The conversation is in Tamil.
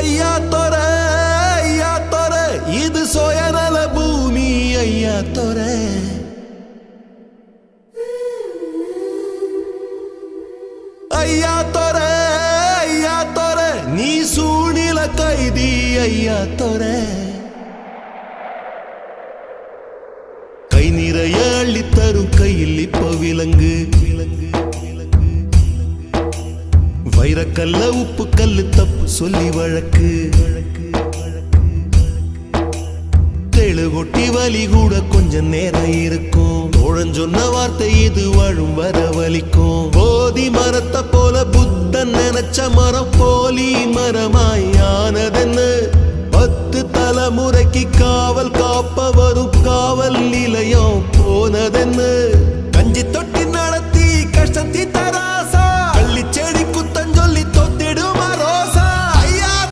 ஐயா தொர இது சுயநல பூமி ஐயா தொர ஐயா தொர நீ சூழ்நில கைதி ஐயா தொர கை நிறைய அள்ளித்தரும் கையில் இப்ப விலங்கு வைரக்கல்ல உப்பு கல்லு தப்பு சொல்லி வழக்கு தேழு கொட்டி வலி கூட கொஞ்சம் நேரம் இருக்கும் தோழன் சொன்ன வார்த்தை இது வாழும் வர வலிக்கும் போதி மரத்தை போல புத்தன் நினைச்ச மரம் போலி மரமாய்